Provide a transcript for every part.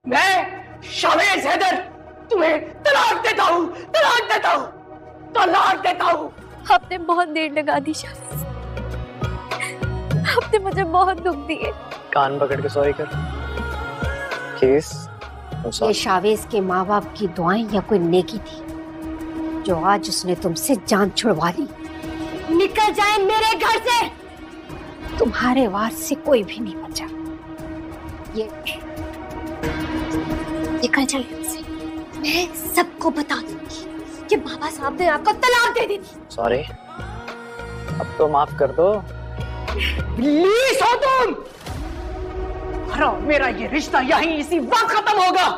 میں شاویز حیدر تمہیں طلاق دیتا ہوں، طلاق دیتا ہوں، طلاق دیتا ہوں۔ آپ نے بہت دیر لگا دی شاویز، آپ نے مجھے بہت دکھ دیے۔ کان پکڑ کے سوری کر پلیز۔ یہ شاویز کے ماں باپ کی دعائیں یا کوئی نیکی تھی جو آج اس نے تم سے جان چھڑوا لی۔ نکل جائیں میرے گھر سے، تمہارے وارث سے کوئی بھی نہیں بچا۔ یہ نکل جائیں یہاں سے، میں سب کو بتا دوں گی کہ بابا صاحب نے آپ کو طلاق دے دی تھی۔ سوری، اب تو معاف کر دو۔ پلیز ہو تم، میرا یہ رشتہ یہیں اسی وقت ختم ہوگا۔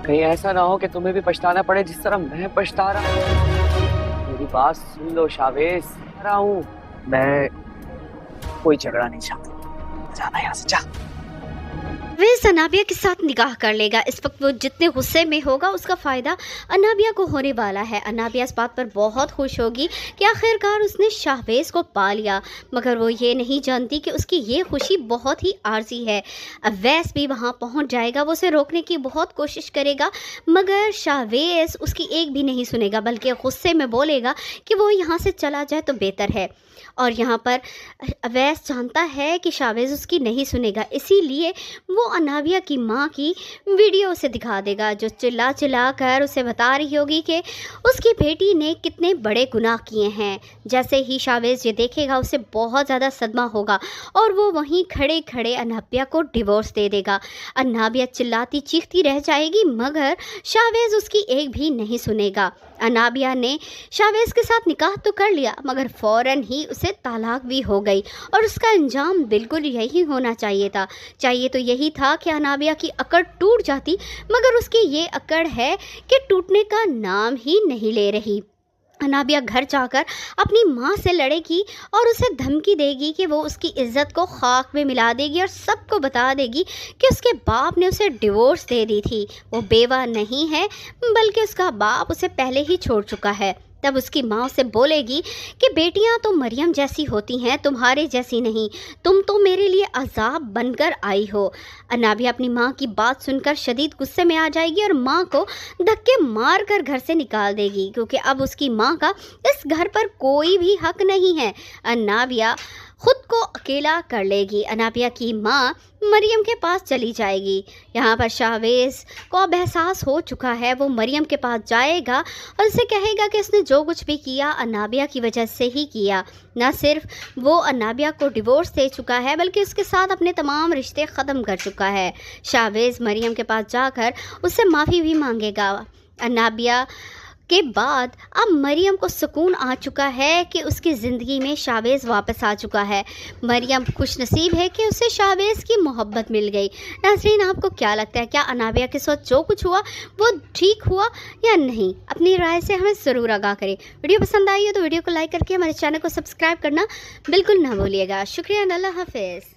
کہیں ایسا نہ ہو کہ تمہیں بھی پچھتانا پڑے جس طرح میں پچھتا رہا ہوں۔ میری بات سن لو شاویز، کہہ رہا ہوں میں کوئی جھگڑا نہیں چاہتا، جانا یہاں سے، جا۔ ویس انابیہ کے ساتھ نکاح کر لے گا۔ اس وقت وہ جتنے غصے میں ہوگا اس کا فائدہ انابیہ کو ہونے والا ہے۔ انابیہ اس بات پر بہت خوش ہوگی کہ آخرکار اس نے شاویز کو پا لیا، مگر وہ یہ نہیں جانتی کہ اس کی یہ خوشی بہت ہی عارضی ہے۔ اویس بھی وہاں پہنچ جائے گا، وہ اسے روکنے کی بہت کوشش کرے گا، مگر شاویز اس کی ایک بھی نہیں سنے گا، بلکہ غصے میں بولے گا کہ وہ یہاں سے چلا جائے تو بہتر ہے۔ اور یہاں پر اویس جانتا ہے کہ شاویز اس کی نہیں سنے گا، اسی لیے وہ انابیہ کی ماں کی ویڈیو اسے دکھا دے گا، جو چلا چلا کر اسے بتا رہی ہوگی کہ اس کی بیٹی نے کتنے بڑے گناہ کیے ہیں۔ جیسے ہی شاویز یہ دیکھے گا اسے بہت زیادہ صدمہ ہوگا اور وہ وہیں کھڑے کھڑے انابیہ کو ڈیورس دے دے گا۔ انابیہ چلاتی چیختی رہ جائے گی، مگر شاویز اس کی ایک بھی نہیں سنے گا۔ انابیہ نے شاویز کے ساتھ نکاح تو کر لیا، مگر فوراً ہی اسے طلاق بھی ہو گئی، اور اس کا انجام بالکل یہی ہونا چاہیے تھا۔ چاہیے تو یہی تھا کہ انابیہ کی اکڑ ٹوٹ جاتی، مگر اس کی یہ اکڑ ہے کہ ٹوٹنے کا نام ہی نہیں لے رہی۔ انابیہ گھر جا کر اپنی ماں سے لڑے گی اور اسے دھمکی دے گی کہ وہ اس کی عزت کو خاک میں ملا دے گی، اور سب کو بتا دے گی کہ اس کے باپ نے اسے ڈیورس دے دی تھی، وہ بیوہ نہیں ہے بلکہ اس کا باپ اسے پہلے ہی چھوڑ چکا ہے۔ تب اس کی ماں اسے بولے گی کہ بیٹیاں تو مریم جیسی ہوتی ہیں، تمہارے جیسی نہیں، تم تو میرے لیے عذاب بن کر آئی ہو۔ انابیہ اپنی ماں کی بات سن کر شدید غصے میں آ جائے گی اور ماں کو دھکے مار کر گھر سے نکال دے گی، کیونکہ اب اس کی ماں کا اس گھر پر کوئی بھی حق نہیں ہے۔ انابیہ خود کو اکیلا کر لے گی۔ انابیہ کی ماں مریم کے پاس چلی جائے گی۔ یہاں پر شاویز کو اب احساس ہو چکا ہے، وہ مریم کے پاس جائے گا اور اسے کہے گا کہ اس نے جو کچھ بھی کیا انابیہ کی وجہ سے ہی کیا۔ نہ صرف وہ انابیہ کو ڈیورس دے چکا ہے بلکہ اس کے ساتھ اپنے تمام رشتے ختم کر چکا ہے۔ شاویز مریم کے پاس جا کر اس سے معافی بھی مانگے گا۔ انابیہ کے بعد اب مریم کو سکون آ چکا ہے کہ اس کی زندگی میں شاویز واپس آ چکا ہے۔ مریم خوش نصیب ہے کہ اسے شاویز کی محبت مل گئی۔ ناظرین، آپ کو کیا لگتا ہے، کیا انابیہ کے ساتھ جو کچھ ہوا وہ ٹھیک ہوا یا نہیں؟ اپنی رائے سے ہمیں ضرور آگاہ کریں۔ ویڈیو پسند آئی ہو تو ویڈیو کو لائک کر کے ہمارے چینل کو سبسکرائب کرنا بالکل نہ بھولیے گا۔ شکریہ، اللہ حافظ۔